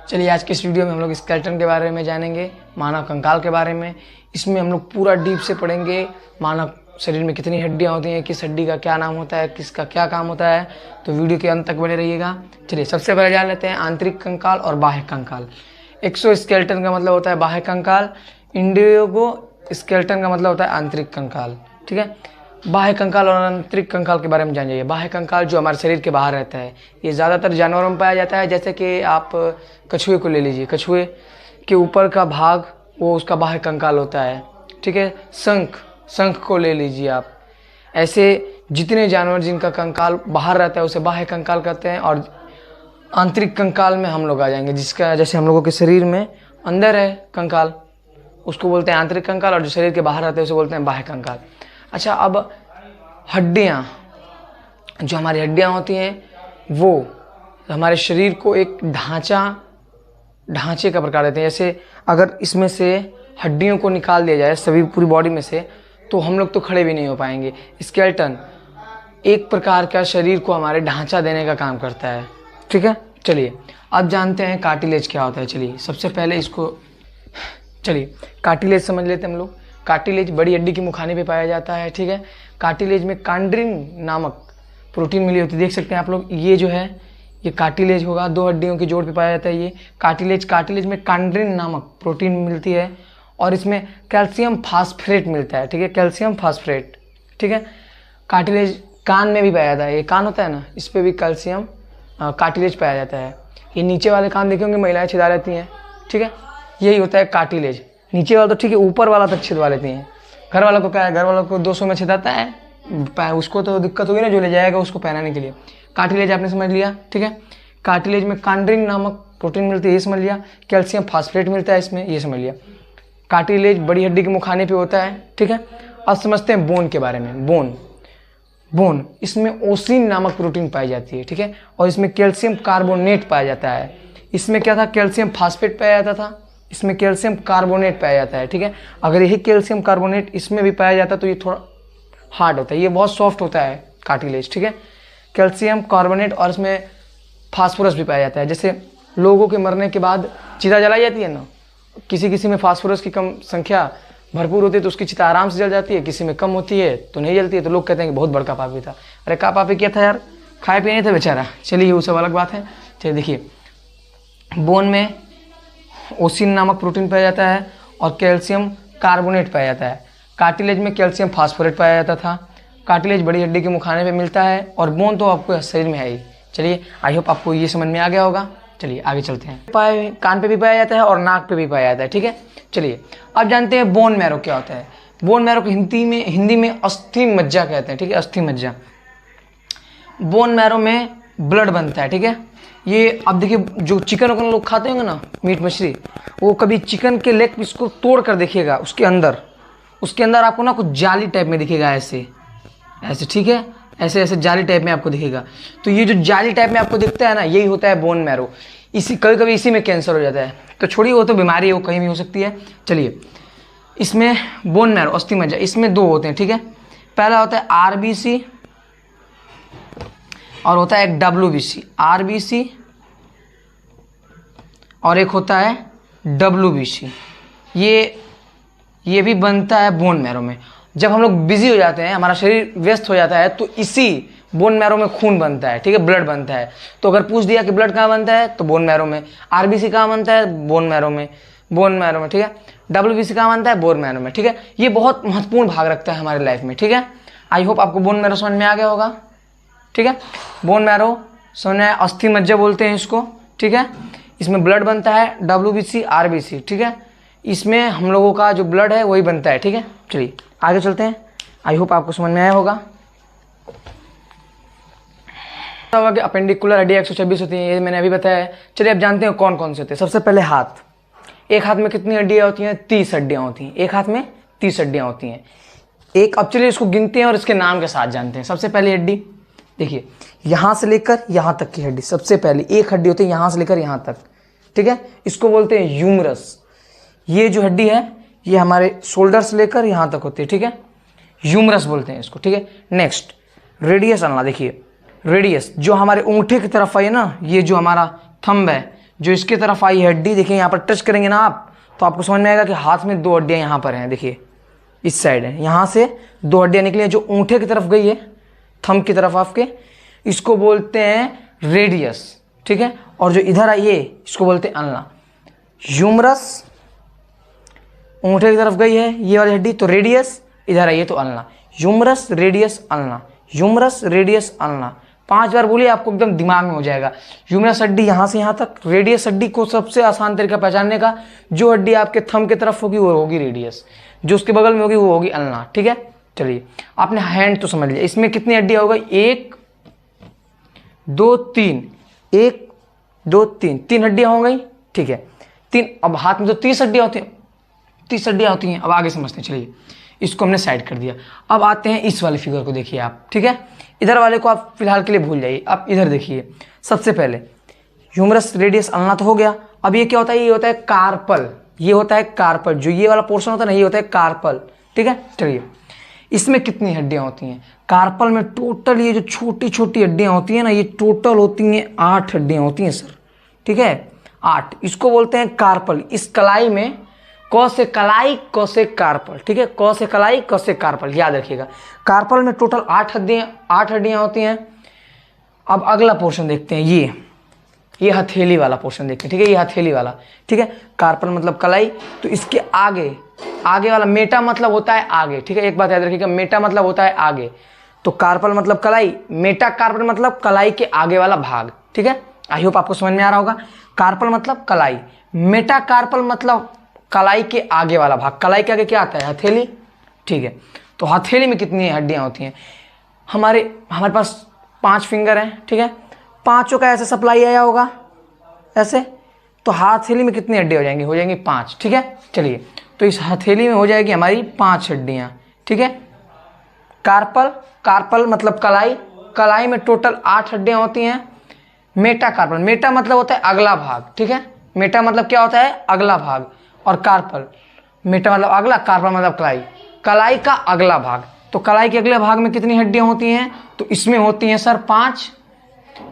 चलिए आज के इस वीडियो में हम लोग स्केलेटन के बारे में जानेंगे, मानव कंकाल के बारे में। इसमें हम लोग पूरा डीप से पढ़ेंगे मानव शरीर में कितनी हड्डियां होती हैं, किस हड्डी का क्या नाम होता है, किसका क्या काम होता है। तो वीडियो के अंत तक बने रहिएगा। चलिए सबसे पहले जान लेते हैं आंतरिक कंकाल और बाह्य कंकाल। एक्सोस्केलेटन का मतलब होता है बाह्य कंकाल, इंडिगो स्केलेटन का मतलब होता है आंतरिक कंकाल। ठीक है, बाह्य कंकाल और आंतरिक कंकाल के बारे में जान जाइए। बाह्य कंकाल जो हमारे शरीर के बाहर रहता है, ये ज़्यादातर जानवरों में पाया जाता है। जैसे कि आप कछुए को ले लीजिए, कछुए के ऊपर का भाग वो उसका बाह्य कंकाल होता है। ठीक है, शंख को ले लीजिए आप। ऐसे जितने जानवर जिनका कंकाल बाहर रहता है उसे बाह्य कंकाल कहते हैं। और आंतरिक कंकाल में हम लोग आ जाएंगे, जिसका जैसे हम लोगों के शरीर में अंदर है कंकाल, उसको बोलते हैं आंतरिक कंकाल, और जो शरीर के बाहर रहते हैं उसे बोलते हैं बाह्य कंकाल। अच्छा, अब हड्डियाँ, जो हमारी हड्डियाँ होती हैं वो हमारे शरीर को एक ढांचे का प्रकार देते हैं। जैसे अगर इसमें से हड्डियों को निकाल दिया जाए सभी पूरी बॉडी में से, तो हम लोग तो खड़े भी नहीं हो पाएंगे। स्केलेटन एक प्रकार का शरीर को हमारे ढांचा देने का काम करता है। ठीक है, चलिए अब जानते हैं कार्टिलेज क्या होता है। चलिए सबसे पहले कार्टिलेज समझ लेते हैं हम लोग। कार्टिलेज बड़ी हड्डी की मुखाने पे पाया जाता है। ठीक है, कार्टिलेज में कांड्रिन नामक प्रोटीन मिली होती है। देख सकते हैं आप लोग, ये जो है ये कार्टिलेज होगा, दो हड्डियों के जोड़ पे पाया जाता है ये कार्टिलेज में कांड्रिन नामक प्रोटीन मिलती है, और इसमें कैल्शियम फास्फेट मिलता है। ठीक है, कैल्शियम फास्फेट। ठीक है, कार्टिलेज कान में भी पाया जाता है। ये कान होता है ना, इस पर भी कैल्शियम कार्टिलेज पाया जाता है। ये नीचे वाले कान देखे होंगे महिलाएं छिदा लेती हैं। ठीक है, यही होता है कार्टिलेज। नीचे वाला तो ठीक है, ऊपर वाला तक छिदवा लेती हैं। घर वालों को क्या है, घर वालों को 200 में छिदाता है, उसको तो दिक्कत होगी ना, जो ले जाएगा उसको पहनाने के लिए। कार्टिलेज आपने समझ लिया। ठीक है, कार्टिलेज में कांड्रिन नामक प्रोटीन मिलती है, ये समझ लिया। कैल्शियम फास्फेट मिलता है इसमें, ये समझ लिया। कार्टिलेज बड़ी हड्डी के मुखाने पे होता है। ठीक है, अब समझते हैं बोन के बारे में। बोन इसमें ओसिन नामक प्रोटीन पाई जाती है। ठीक है, और इसमें कैल्शियम कार्बोनेट पाया जाता है। इसमें क्या था, कैल्शियम फास्फेट पाया जाता था, इसमें कैल्शियम कार्बोनेट पाया जाता है। ठीक है, अगर यही कैल्शियम कार्बोनेट इसमें भी पाया जाता तो ये थोड़ा हार्ड होता है, ये बहुत सॉफ्ट होता है कार्टिलेज। ठीक है, कैल्शियम कार्बोनेट और इसमें फास्फोरस भी पाया जाता है। जैसे लोगों के मरने के बाद चिता जलाई जाती है ना, किसी में फास्फोरस की कम संख्या भरपूर होती है तो उसकी चिता आराम से जल जाती है, किसी में कम होती है तो नहीं जलती है। तो लोग कहते हैं कि बहुत बड़का पापी था। अरे का पापी किया था यार, खाए पिए नहीं था बेचारा। चलिए वो सब अलग बात है। चलिए देखिए, बोन में ओसिन नामक प्रोटीन पाया जाता है और कैल्शियम कार्बोनेट पाया जाता है। कार्टिलेज में कैल्शियम फास्फोरेट पाया जाता था। कार्टिलेज बड़ी हड्डी के मुखाने पे मिलता है, और बोन तो आपको शरीर में है ही। चलिए आई होप आपको ये समझ में आ गया होगा। चलिए आगे चलते हैं। कान पे भी पाया जाता है और नाक पे भी पाया जाता है। ठीक है, चलिए अब जानते हैं बोन मैरो क्या होता है। बोन मैरो को हिंदी में अस्थि मज्जा कहते हैं। ठीक है, अस्थि मज्जा। बोन मैरो में ब्लड बनता है। ठीक है, ये अब देखिए, जो चिकन वगैरह लोग खाते होंगे ना, मीट मछली, वो कभी चिकन के लेग पीस को तोड़ कर देखिएगा, उसके अंदर आपको ना कुछ जाली टाइप में दिखेगा, ऐसे। ठीक है, ऐसे जाली टाइप में आपको दिखेगा। तो ये जो जाली टाइप में आपको दिखता है ना, यही होता है बोन मैरो। कभी इसी में कैंसर हो जाता है। तो छोड़िए, वो तो बीमारी है, वो कहीं भी हो सकती है। चलिए, इसमें बोन मैरो अस्थि मज्जा, इसमें दो होते हैं। ठीक है, पहला होता है आरबीसी और होता है एक डब्ल्यूबीसी। आरबीसी और एक होता है डब्ल्यूबीसी। ये भी बनता है बोन मैरो में। जब हम लोग बिजी हो जाते हैं, हमारा शरीर व्यस्त हो जाता है, तो इसी बोन मैरो में खून बनता है। ठीक है, ब्लड बनता है। तो अगर पूछ दिया कि ब्लड कहाँ बनता है, तो बोन मैरो में। आरबीसी कहाँ बनता है, बोन मैरो में। ठीक है, डब्ल्यूबीसी कहाँ बनता है, बोन मैरो में। ठीक है, ये बहुत महत्वपूर्ण भाग रखता है हमारी लाइफ में। ठीक है, आई होप आपको बोन मैरो समझ में आ गया होगा। ठीक है, बोन मैरो समझ में, अस्थि मज्जा बोलते हैं इसको। ठीक है, इसमें ब्लड बनता है, डब्ल्यूबीसी आरबीसी। ठीक है, इसमें हम लोगों का जो ब्लड है वही बनता है। ठीक है, चलिए आगे चलते हैं। आई होप आपको समझ में आया होगा कि अपेंडिकुलर हड्डी 126 होती है, ये मैंने अभी बताया है। चलिए अब जानते हैं कौन कौन से होते हैं। सबसे पहले हाथ। एक हाथ में कितनी हड्डियाँ होती हैं, 30 हड्डियाँ होती हैं। एक हाथ में 30 हड्डियाँ होती हैं। अब चलिए इसको गिनते हैं और इसके नाम के साथ जानते हैं। सबसे पहली हड्डी देखिए, यहाँ से लेकर यहाँ तक की हड्डी, सबसे पहली एक हड्डी होती है यहाँ से लेकर यहाँ तक। ठीक है, इसको बोलते हैं ह्यूमरस। ये जो हड्डी है ये हमारे शोल्डर से लेकर यहाँ तक होती है। ठीक है, ह्यूमरस बोलते हैं इसको। ठीक है, नेक्स्ट रेडियस आना। देखिए रेडियस जो हमारे अंगूठे की तरफ है ना, ये जो हमारा थंब है, जो इसके तरफ आई हड्डी, देखिए यहाँ पर टच करेंगे ना आप तो आपको समझ में आएगा कि हाथ में 2 हड्डियाँ यहाँ पर हैं, देखिए इस साइड है, यहाँ से 2 हड्डियाँ निकली हैं जो ऊँटे की तरफ गई है, थंब की तरफ आपके, इसको बोलते हैं रेडियस, ठीक है। और जो इधर आई है इसको बोलते हैं अल्ना। ह्यूमरस ऊँटे की तरफ गई है ये वाली हड्डी, तो रेडियस, इधर आई है तो ulna. Humerus radius ulna, humerus radius ulna, 5 बार बोलिए, आपको एकदम दिमाग में हो जाएगा। ह्यूमरस हड्डी यहाँ से यहाँ तक, रेडियस हड्डी को सबसे आसान तरीका पहचानने का, जो हड्डी आपके थंब की तरफ होगी वो होगी रेडियस, जो उसके बगल में होगी वो होगी अल्ना, ठीक है। चलिए आपने हैंड तो समझ लिया, इसमें कितनी हड्डियाँ हो गई, 1 2 3, 1 2 3, 3 हड्डियाँ हो गई, ठीक है 3। अब हाथ में तो 30 हड्डियाँ होती हैं, 30 हड्डियाँ होती हैं। अब आगे समझते हैं, चलिए इसको हमने साइड कर दिया। अब आते हैं इस वाले फिगर को, देखिए आप, ठीक है। इधर वाले को आप फिलहाल के लिए भूल जाइए, आप इधर देखिए। सबसे पहले ह्यूमरस रेडियस अल्ना तो हो गया। अब ये क्या होता है, ये होता है कार्पल, ये होता है कार्पल, जो ये वाला पोर्शन होता है ना ये होता है कार्पल, ठीक है। चलिए इसमें कितनी हड्डियां होती हैं, कार्पल में टोटल ये जो छोटी छोटी हड्डियां होती हैं ना, ये टोटल होती हैं 8 हड्डियां होती हैं सर, ठीक है 8। इसको बोलते हैं कार्पल। इस कलाई में क से कलाई, क से कार्पल, ठीक है, क से कलाई, क से कार्पल, याद रखिएगा। कार्पल में टोटल 8 हड्डियां होती हैं। अब अगला पोर्शन देखते हैं, ये हथेली वाला पोर्शन देखते हैं, ठीक है, ये हथेली वाला, ठीक है। कार्पल मतलब कलाई, तो इसके आगे वाला मेटा मतलब होता है आगे, ठीक है। एक बात याद रखिएगा, मेटा मतलब होता है आगे, तो कार्पल मतलब कलाई, मेटा कार्पल मतलब कलाई के आगे वाला भाग, ठीक है। आई होप आपको समझ में आ रहा होगा। कार्पल मतलब कलाई, मेटा कार्पल मतलब कलाई के आगे वाला भाग। कलाई के आगे क्या आता है, हथेली, ठीक है। तो हथेली में कितनी हड्डियां होती हैं, हमारे पास 5 फिंगर हैं, ठीक है। 5 का ऐसे सप्लाई आया होगा ऐसे, तो हथेली में कितनी हड्डियां हो जाएंगी, हो जाएंगी 5, ठीक है। चलिए तो इस हथेली में हो जाएगी हमारी 5 हड्डियां, ठीक है। कार्पल मतलब कलाई में टोटल 8 हड्डियां होती हैं। मेटा कार्पल, मेटा मतलब होता है अगला भाग, ठीक है। मेटा मतलब क्या होता है, अगला भाग। और कार्पल, मेटा मतलब अगला, कार्पल मतलब कलाई का अगला भाग। तो कलाई के अगले भाग में कितनी हड्डियां होती हैं, तो इसमें होती हैं सर 5,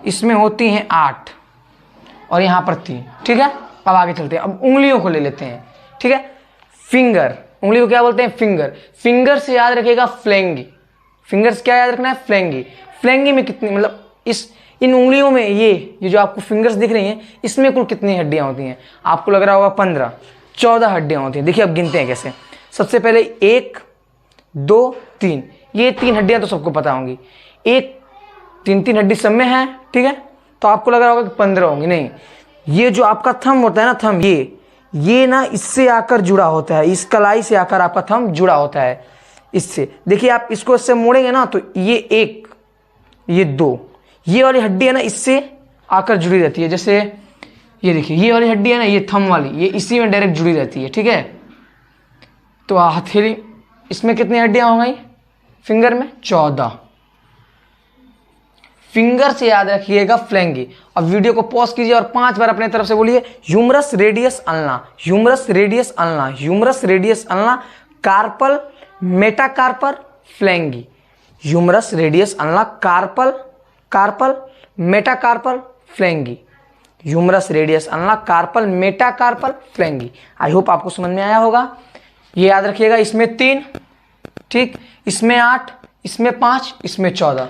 इसमें होती हैं 8 और यहाँ पर 3, ठीक है। अब आगे चलते हैं, अब उंगलियों को ले लेते हैं, ठीक है। फिंगर, उंगली को क्या बोलते हैं, फिंगर से याद रखिएगा फ्लैंगी। फिंगर से क्या याद रखना है, फ्लैंगी में कितनी, मतलब इन उंगलियों में ये जो आपको फिंगर्स दिख रही हैं, इसमें कुल कितनी हड्डियां होती हैं, आपको लग रहा होगा 15, 14 हड्डियां होती हैं। देखिए अब गिनते हैं कैसे। सबसे पहले 1 2 3, ये 3 हड्डियां तो सबको पता होंगी, 3 हड्डी सब में है, ठीक है। तो आपको लग रहा होगा कि 15 होंगी, नहीं, ये जो आपका थंब होता है ना, थंब ये ना इससे आकर जुड़ा होता है, इस कलाई से आकर आपका थंब जुड़ा होता है इससे। देखिए आप इसको इससे मोड़ेंगे ना, तो ये 1 ये 2, ये वाली हड्डी है ना इससे आकर जुड़ी रहती है। जैसे ये देखिए, ये वाली हड्डी है ना, ये थंब वाली, ये इसी में डायरेक्ट जुड़ी रहती है, ठीक है। तो हथेली, इसमें कितनी हड्डियां हो गई, फिंगर में 14। फिंगर से याद रखिएगा फ्लैंगी। अब वीडियो को पॉज कीजिए और 5 बार अपने तरफ से बोलिए, humerus radius ulna, humerus radius ulna, humerus radius ulna, carpal, metacarpal, phalanges. Humerus radius ulna, carpal, metacarpal, phalanges. Humerus radius ulna, carpal, metacarpal, phalanges. I hope आपको समझ में आया होगा। ये याद रखिएगा, इसमें 3, ठीक, इसमें 8, इसमें 5, इसमें 14,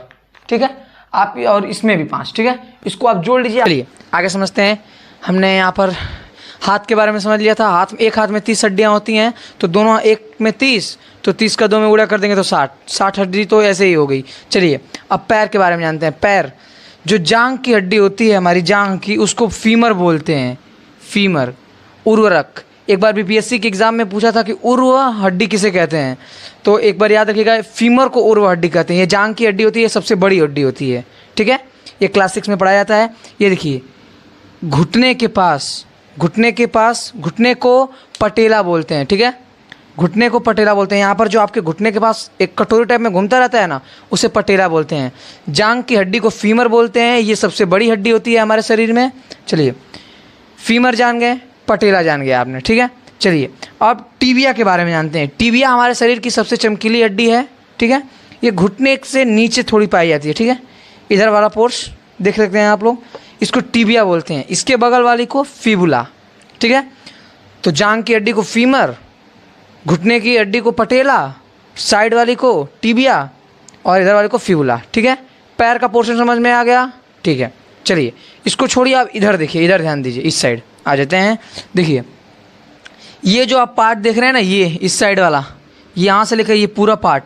ठीक है। आप और इसमें भी 5, ठीक है। इसको आप जोड़ लीजिए। चलिए आगे समझते हैं। हमने यहाँ पर हाथ के बारे में समझ लिया था। एक हाथ में 30 हड्डियाँ होती हैं, तो दोनों एक में 30, तो 30 का 2 में गुणा कर देंगे तो 60 हड्डी तो ऐसे ही हो गई। चलिए अब पैर के बारे में जानते हैं। पैर, जो जांघ की हड्डी होती है हमारी जांघ की, उसको फीमर बोलते हैं, फीमर। उर्वरक, एक बार बीपीएससी के एग्जाम में पूछा था कि उर्व हड्डी किसे कहते हैं, तो एक बार याद रखिएगा, फीमर को उर्व हड्डी कहते हैं। ये जांघ की हड्डी होती है, सबसे बड़ी हड्डी होती है, ठीक है। ये क्लास 6 में पढ़ाया जाता है। ये देखिए, घुटने के पास घुटने को पटेला बोलते हैं, ठीक है। घुटने को पटेला बोलते हैं। यहाँ पर जो आपके घुटने के पास एक कटोरी टाइप में घूमता रहता है ना, उसे पटेला बोलते हैं। जांघ की हड्डी को फीमर बोलते हैं। ये सबसे बड़ी हड्डी होती है हमारे शरीर में। चलिए, फीमर जान गए, पटेला जान गया आपने, ठीक है। चलिए अब टीबिया के बारे में जानते हैं। टीबिया हमारे शरीर की सबसे चमकीली हड्डी है, ठीक है। ये घुटने से नीचे थोड़ी पाई जाती है, ठीक है। इधर वाला पोर्स देख सकते हैं आप लोग, इसको टिबिया बोलते हैं, इसके बगल वाली को फिबुला, ठीक है। तो जांग की हड्डी को फीमर, घुटने की हड्डी को पटेला, साइड वाली को टिबिया और इधर वाली को फिबुला, ठीक है। पैर का पोर्शन समझ में आ गया, ठीक है। चलिए इसको छोड़िए, आप इधर देखिए, इधर ध्यान दीजिए, इस साइड आ जाते हैं। देखिए ये जो आप पार्ट देख रहे हैं ना, ये इस साइड वाला, यहाँ से लेकर ये पूरा पार्ट,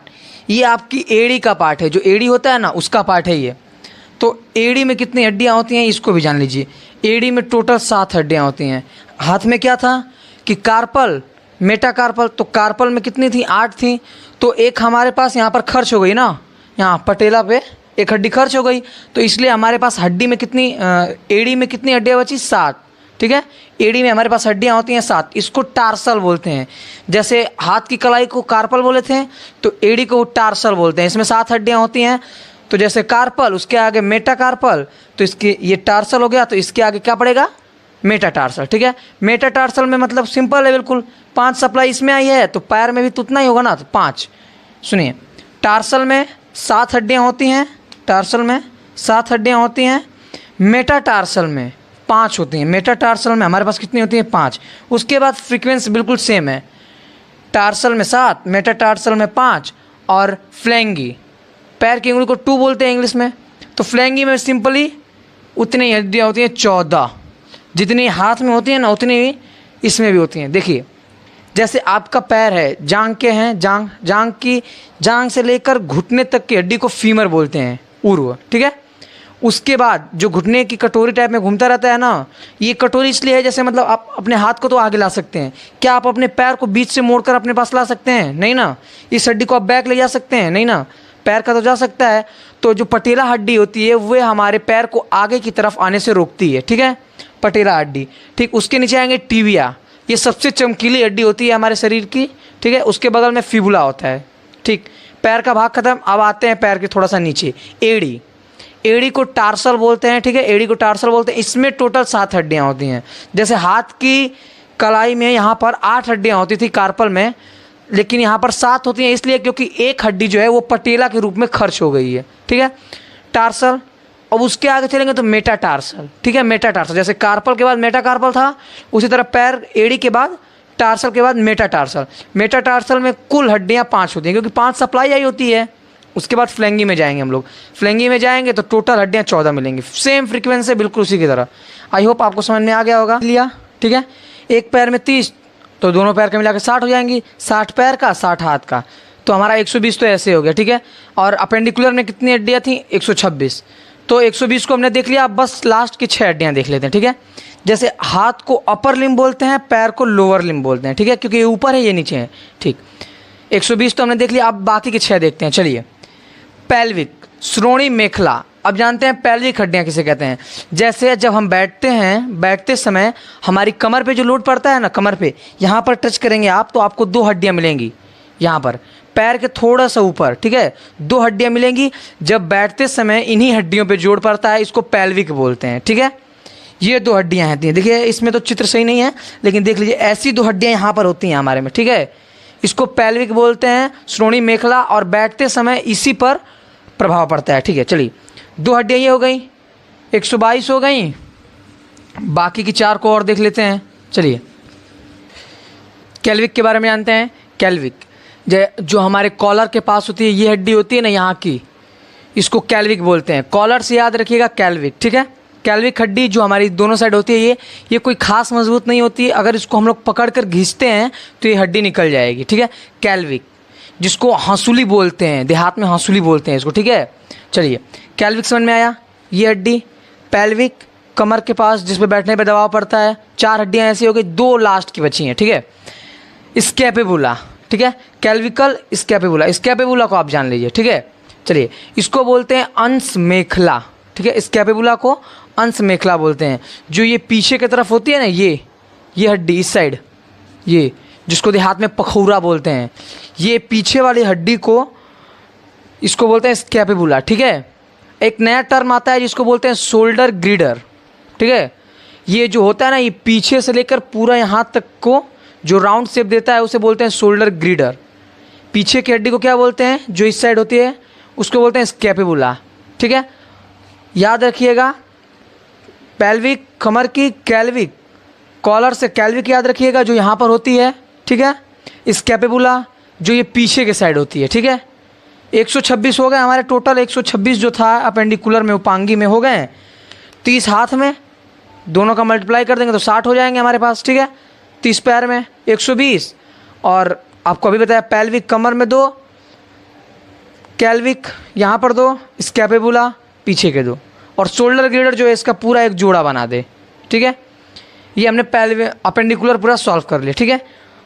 ये आपकी एड़ी का पार्ट है, जो एड़ी होता है ना उसका पार्ट है ये। तो एड़ी में कितनी हड्डियाँ होती हैं इसको भी जान लीजिए। एड़ी में टोटल 7 हड्डियाँ होती हैं। हाथ में क्या था कि कार्पल, मेटाकार्पल, तो कार्पल में कितनी थी, 8 थी। तो एक हमारे पास यहाँ पर खर्च हो गई ना, यहाँ पटेला पे एक हड्डी खर्च हो गई, तो इसलिए हमारे पास हड्डी में कितनी, एड़ी में कितनी हड्डियाँ बची, 7, ठीक है। एड़ी में हमारे पास हड्डियाँ होती हैं 7, इसको टार्सल बोलते हैं। जैसे हाथ की कलाई को कार्पल बोले थे, तो एड़ी को टार्सल बोलते हैं। इसमें 7 हड्डियाँ होती हैं। तो जैसे कार्पल, उसके आगे मेटाकार्पल, तो इसके ये टार्सल हो गया, तो इसके आगे क्या पड़ेगा, मेटाटार्सल, ठीक है। मेटाटार्सल में मतलब सिंपल है बिल्कुल, 5 सप्लाई इसमें आई है, तो पैर में भी तो उतना ही होगा ना, तो 5। सुनिए, टार्सल में 7 हड्डियाँ होती हैं, टार्सल में 7 हड्डियाँ होती हैं, मेटाटार्सल में 5 होती हैं। मेटाटार्सल में हमारे पास कितनी होती हैं, 5। उसके बाद फ्रीक्वेंसी बिल्कुल सेम है, टार्सल में 7, मेटाटार्सल में 5, और फ्लैंगी, पैर की उंगली को 2 बोलते हैं इंग्लिश में। तो फ्लैंगी में सिंपली उतनी ही हड्डियाँ होती हैं, 14। जितनी हाथ में होती हैं ना, उतनी ही इसमें भी होती हैं। देखिए जैसे आपका पैर है, जांग के हैं, जांग से लेकर घुटने तक की हड्डी को फीमर बोलते हैं, उर्व, ठीक है। उसके बाद जो घुटने की कटोरी टाइप में घूमता रहता है ना, ये कटोरी इसलिए है जैसे मतलब आप अपने हाथ को तो आगे ला सकते हैं, क्या आप अपने पैर को बीच से मोड़कर अपने पास ला सकते हैं, नहीं ना। इस हड्डी को आप बैक ले जा सकते हैं, नहीं ना। पैर का तो जा सकता है। तो जो पटेला हड्डी होती है वह हमारे पैर को आगे की तरफ आने से रोकती है, ठीक है, पटेला हड्डी, ठीक। उसके नीचे आएंगे टिबिया, ये सबसे चमकीली हड्डी होती है हमारे शरीर की, ठीक है। उसके बगल में फिबुला होता है, ठीक। पैर का भाग खत्म, अब आते हैं पैर के थोड़ा सा नीचे, एड़ी। एड़ी को टार्सल बोलते हैं, ठीक है, एड़ी को टार्सल बोलते हैं। इसमें टोटल 7 हड्डियाँ होती हैं। जैसे हाथ की कलाई में यहाँ पर 8 हड्डियाँ होती थी कार्पल में, लेकिन यहाँ पर 7 होती हैं, इसलिए क्योंकि एक हड्डी जो है वो पटेला के रूप में खर्च हो गई है, ठीक है, टार्सल। अब उसके आगे चलेंगे तो मेटाटार्सल, ठीक है, मेटाटार्सल। जैसे कार्पल के बाद मेटाकार्पल था, उसी तरह पैर एड़ी के बाद टार्सल के बाद मेटाटार्सल। मेटाटार्सल में कुल हड्डियाँ 5 होती हैं, क्योंकि 5 सप्लाई आई होती है। उसके बाद फ्लैंगी में जाएंगे हम लोग, फ्लैंगी में जाएंगे तो टोटल हड्डियाँ 14 मिलेंगी, सेम फ्रीक्वेंसी बिल्कुल उसी की तरह। आई होप आपको समझ में आ गया होगा, लिया, ठीक है। एक पैर में 30, तो दोनों पैर के मिलाकर 60 हो जाएंगी, 60 पैर का, 60 हाथ का, तो हमारा 120 तो ऐसे हो गया, ठीक है। और अपेंडिकुलर में कितनी हड्डियाँ थी, 126, तो 120 को हमने देख लिया। अब बस लास्ट की 6 हड्डियाँ देख लेते हैं, ठीक है। जैसे हाथ को अपर लिम्ब बोलते हैं, पैर को लोअर लिम्ब बोलते हैं, ठीक है, क्योंकि ये ऊपर है ये नीचे है, ठीक। 120 तो हमने देख लिया, अब बाकी के 6 देखते हैं। चलिए, पेल्विक, श्रोणी मेखला। अब जानते हैं पेल्विक हड्डियाँ किसे कहते हैं। जैसे जब हम बैठते हैं, बैठते समय हमारी कमर पे जो लोड पड़ता है ना, कमर पे यहाँ पर टच करेंगे आप, तो आपको 2 हड्डियाँ मिलेंगी यहाँ पर, पैर के थोड़ा सा ऊपर, ठीक है, 2 हड्डियाँ मिलेंगी। जब बैठते समय इन्हीं हड्डियों पे जोड़ पड़ता है, इसको पेल्विक बोलते हैं, ठीक है। ये 2 हड्डियाँ होती हैं, देखिए इसमें तो चित्र सही नहीं है, लेकिन देख लीजिए ऐसी 2 हड्डियाँ यहाँ पर होती हैं हमारे में, ठीक है। इसको पेल्विक बोलते हैं, श्रोणी मेखला, और बैठते समय इसी पर प्रभाव पड़ता है, ठीक है। चलिए 2 हड्डियाँ ये हो गई, 122 हो गई, बाकी की 4 को और देख लेते हैं। चलिए कैल्विक के बारे में जानते हैं। कैल्विक जो हमारे कॉलर के पास होती है, ये हड्डी होती है ना यहाँ की, इसको कैल्विक बोलते हैं। कॉलर से याद रखिएगा कैल्विक, ठीक है। कैल्विक हड्डी जो हमारी दोनों साइड होती है, ये कोई खास मजबूत नहीं होती है, अगर इसको हम लोग पकड़ कर घींचते हैं तो ये हड्डी निकल जाएगी, ठीक है। कैल्विक, जिसको हंसुली बोलते हैं, देहात में हंसुली बोलते हैं इसको, ठीक है। चलिए कैल्विक समझ में आया। ये हड्डी पेल्विक, कमर के पास जिस पे बैठने पे दबाव पड़ता है, 4 हड्डियाँ ऐसी हो गई, 2 लास्ट की बची हैं, ठीक है। स्कैपुला, ठीक है, कैल्विकल स्कैपुला, स्कैपुला को आप जान लीजिए, ठीक है। चलिए इसको बोलते हैं अंश मेखला, ठीक है, स्कैपुला को अंश मेखला बोलते हैं। जो ये पीछे की तरफ होती है ना, ये हड्डी इस साइड, ये जिसको देहात में पखौरा बोलते हैं, ये पीछे वाली हड्डी को इसको बोलते हैं स्कैपुला, ठीक है। एक नया टर्म आता है जिसको बोलते हैं शोल्डर ग्रिडर, ठीक है। ये जो होता है ना, ये पीछे से लेकर पूरा यहाँ तक को जो राउंड शेप देता है उसे बोलते हैं शोल्डर ग्रिडर। पीछे की हड्डी को क्या बोलते हैं, जो इस साइड होती है उसको बोलते हैं स्कैपुला, ठीक है। याद रखिएगा पेल्विक कमर की कैल्विक कॉलर से कैल्विक याद रखिएगा जो यहाँ पर होती है, ठीक है। स्कैपुला जो ये पीछे के साइड होती है, ठीक है। 126 हो गए हमारे टोटल, 126 जो था अपेंडिकुलर में उपांगी में हो गए। 30 हाथ में, दोनों का मल्टीप्लाई कर देंगे तो 60 हो जाएंगे हमारे पास, ठीक है। 30 पैर में 120, और आपको अभी बताया पेल्विक कमर में 2, कैल्विक यहाँ पर 2, स्कैपुला पीछे के 2, और शोल्डर गिल्डर जो है इसका पूरा एक जोड़ा बना दे, ठीक है। ये हमने अपेंडिकुलर पूरा सॉल्व कर लिया, ठीक है।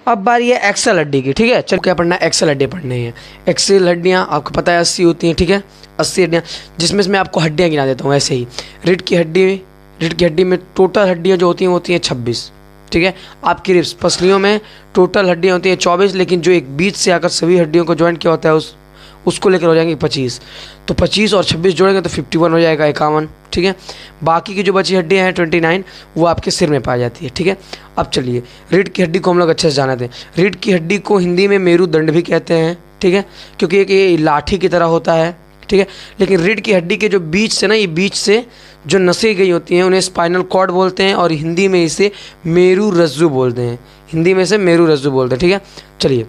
अब बारी है एक्सल हड्डी की, ठीक है। चलो क्या पढ़ना है, एक्सल हड्डी पढ़नी है। एक्सल हड्डियाँ आपको पता है 80 होती हैं, ठीक है। 80 हड्डियाँ, जिसमें से मैं आपको हड्डियाँ गिना देता हूँ ऐसे ही। रीढ़ की हड्डी में टोटल हड्डियाँ जो होती हैं वो होती हैं 26, ठीक है। आपकी रिब्स पसलियों में टोटल हड्डियाँ होती हैं 24, लेकिन जो एक बीच से आकर सभी हड्डियों को ज्वाइंट किया होता है उसको लेकर हो जाएंगे 25। तो 25 और 26 जोड़ेंगे तो 51 हो जाएगा, 51, ठीक है। बाकी की जो बची हड्डियाँ हैं 29 वो आपके सिर में पाई जाती है, ठीक है। अब चलिए रीढ़ की हड्डी को हम लोग अच्छे से जानते हैं। रीढ़ की हड्डी को हिंदी में मेरुदंड भी कहते हैं, ठीक है, क्योंकि एक ये लाठी की तरह होता है, ठीक है। लेकिन रीढ़ की हड्डी के जो बीच से ना, ये बीच से जो नसें गई होती हैं उन्हें स्पाइनल कॉर्ड बोलते हैं, और हिंदी में इसे मेरु रज्जु बोलते हैं। हिंदी में इसे मेरु रज्जु बोलते हैं, ठीक है। चलिए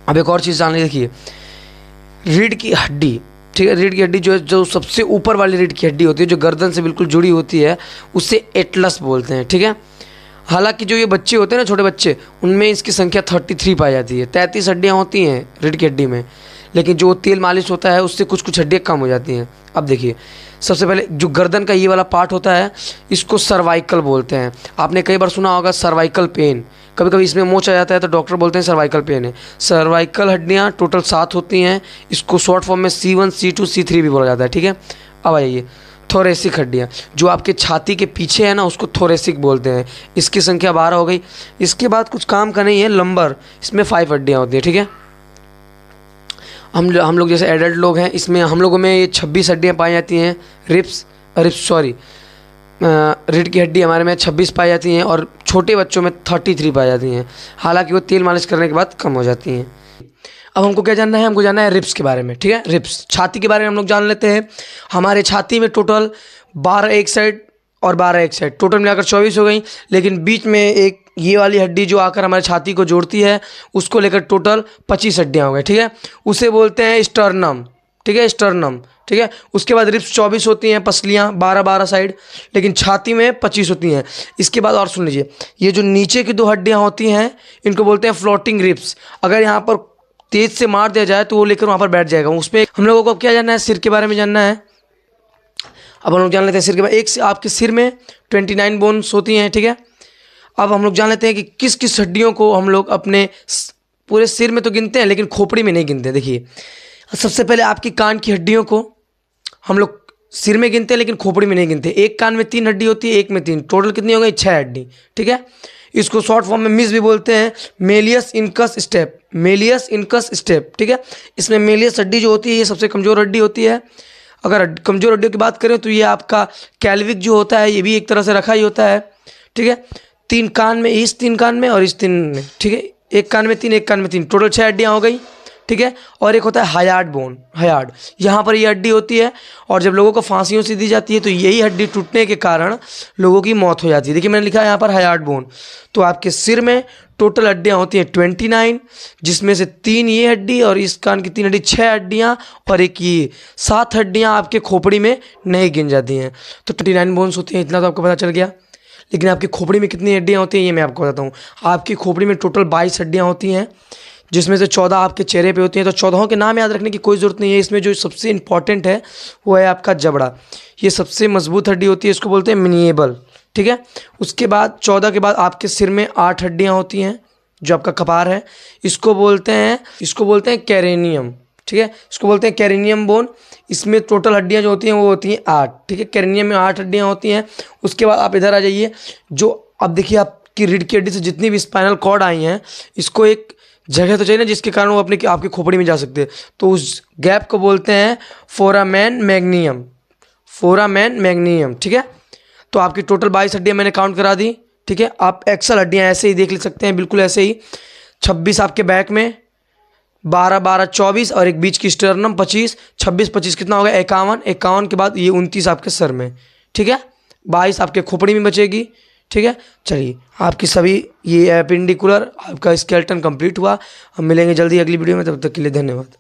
अब एक और चीज़ जान ली, देखिए रीढ़ की हड्डी, ठीक है। रीढ़ की हड्डी जो सबसे ऊपर वाली रीढ़ की हड्डी होती है जो गर्दन से बिल्कुल जुड़ी होती है उसे एटलस बोलते हैं, ठीक है। हालांकि जो ये बच्चे होते हैं ना, छोटे बच्चे, उनमें इसकी संख्या 33 पाई जाती है। 33 हड्डियाँ होती हैं रीढ़ की हड्डी में, लेकिन जो तेल मालिश होता है उससे कुछ हड्डियाँ कम हो जाती हैं। अब देखिए सबसे पहले जो गर्दन का ये वाला पार्ट होता है इसको सर्वाइकल बोलते हैं। आपने कई बार सुना होगा सर्वाइकल पेन, कभी कभी इसमें मोच आ जाता है तो डॉक्टर बोलते हैं सर्वाइकल पेन है। सर्वाइकल हड्डियाँ टोटल 7 होती हैं, इसको शॉर्ट फॉर्म में C1, C2, C3 भी बोला जाता है, ठीक है। अब आइए थोरेसिक हड्डियाँ, जो आपके छाती के पीछे है ना उसको थोरेसिक बोलते हैं। इसकी संख्या 12 हो गई। इसके बाद कुछ काम का नहीं है, लंबर, इसमें 5 हड्डियाँ होती हैं, ठीक है। हम लोग जैसे एडल्ट लोग हैं, इसमें हम लोगों में ये 26 हड्डियाँ पाई जाती हैं। रीढ़ की हड्डी हमारे में 26 पाई जाती हैं, और छोटे बच्चों में 33 पाई जाती हैं। हालांकि वो तेल मालिश करने के बाद कम हो जाती हैं। अब हमको क्या जानना है, हमको जानना है रिब्स के बारे में, ठीक है। रिब्स, छाती के बारे में हम लोग जान लेते हैं। हमारे छाती में टोटल 12 एक साइड और 12 एक साइड, टोटल मिलाकर 24 हो गई। लेकिन बीच में एक ये वाली हड्डी जो आकर हमारे छाती को जोड़ती है उसको लेकर टोटल 25 हड्डियाँ हो गई, ठीक है। उसे बोलते हैं स्टर्नम, ठीक है, स्टर्नम, ठीक है। उसके बाद रिब्स 24 होती हैं, पसलियाँ 12-12 साइड, लेकिन छाती में 25 होती हैं। इसके बाद और सुन लीजिए, ये जो नीचे की 2 हड्डियाँ होती हैं इनको बोलते हैं फ्लोटिंग रिब्स। अगर यहाँ पर तेज से मार दिया जाए तो वो लेकर वहाँ पर बैठ जाएगा। उस पर हम लोगों को क्या जानना है, सिर के बारे में जानना है। अब हम लोग जान लेते हैं सिर के बारे में। आपके सिर में 29 बोन्स होती हैं, ठीक है। अब हम लोग जान लेते हैं कि किस किस हड्डियों को हम लोग अपने पूरे सिर में तो गिनते हैं लेकिन खोपड़ी में नहीं गिनते। देखिए सबसे पहले आपकी कान की हड्डियों को हम लोग सिर में गिनते हैं लेकिन खोपड़ी में नहीं गिनते। एक कान में 3 हड्डी होती है, एक में 3, टोटल कितनी हो गई, 6 हड्डी, ठीक है। इसको शॉर्ट फॉर्म में मिस भी बोलते हैं, malleus incus step, malleus incus step, ठीक है। इसमें मेलियस हड्डी जो होती है ये सबसे कमज़ोर हड्डी होती है। अगर कमज़ोर हड्डियों की बात करें तो ये आपका कैल्विक जो होता है ये भी एक तरह से रखा ही होता है, ठीक है। 3 कान में, इस 3 कान में और इस 3 में, ठीक है। एक कान में 3, एक कान में 3, टोटल 6 हड्डियाँ हो गई, ठीक है। और एक होता है हायार्ड बोन, हायार्ड, यहाँ पर ये हड्डी होती है, और जब लोगों को फांसियों से दी जाती है तो यही हड्डी टूटने के कारण लोगों की मौत हो जाती है। देखिए मैंने लिखा है यहाँ पर हायार्ड बोन। तो आपके सिर में टोटल हड्डियाँ होती हैं 29, जिसमें से 3 ये हड्डी और इस कान की 3 हड्डी, 6 हड्डियाँ, और एक ये 7 हड्डियाँ आपके खोपड़ी में नहीं गिन जाती हैं। तो 29 बोन्स होती हैं, इतना तो आपको पता चल गया। लेकिन आपकी खोपड़ी में कितनी हड्डियाँ होती हैं ये मैं आपको बताता हूँ। आपकी खोपड़ी में टोटल 22 हड्डियाँ होती हैं, जिसमें से 14 आपके चेहरे पे होती हैं। तो 14 के नाम याद रखने की कोई ज़रूरत नहीं है। इसमें जो सबसे इंपॉर्टेंट है वो है आपका जबड़ा, ये सबसे मजबूत हड्डी होती है, इसको बोलते हैं मिनिएबल, ठीक है। उसके बाद 14 के बाद आपके सिर में 8 हड्डियाँ होती हैं, जो आपका कपार है, इसको बोलते हैं कैरेनियम, ठीक है। इसको बोलते हैं कैरेनियम बोन। इसमें टोटल हड्डियाँ जो होती हैं वो होती हैं 8, ठीक है। कैरेनियम में 8 हड्डियाँ होती हैं। उसके बाद आप इधर आ जाइए, जो अब देखिए आपकी रीढ़ की हड्डी से जितनी भी स्पाइनल कॉर्ड आई हैं, इसको एक जगह तो चाहिए ना जिसके कारण वो अपने आपकी खोपड़ी में जा सकते हैं। तो उस गैप को बोलते हैं फोरामेन मैग्नियम, फोरामेन मैग्नियम, ठीक है। तो आपकी टोटल 22 हड्डियाँ मैंने काउंट करा दी, ठीक है। आप एक्सल हड्डियाँ ऐसे ही देख ले सकते हैं, बिल्कुल ऐसे ही। 26 आपके बैक में, 12-12 24, और एक बीच की स्टर्नम 25, 26-25 कितना हो गया, 51, 51 के बाद ये 29 आपके सर में, ठीक है। 22 आपके खोपड़ी में बचेगी। ठीक है, चलिए आपकी सभी ये एपेंडिकुलर आपका स्केलेटन कंप्लीट हुआ। हम मिलेंगे जल्दी अगली वीडियो में, तब तक के लिए धन्यवाद।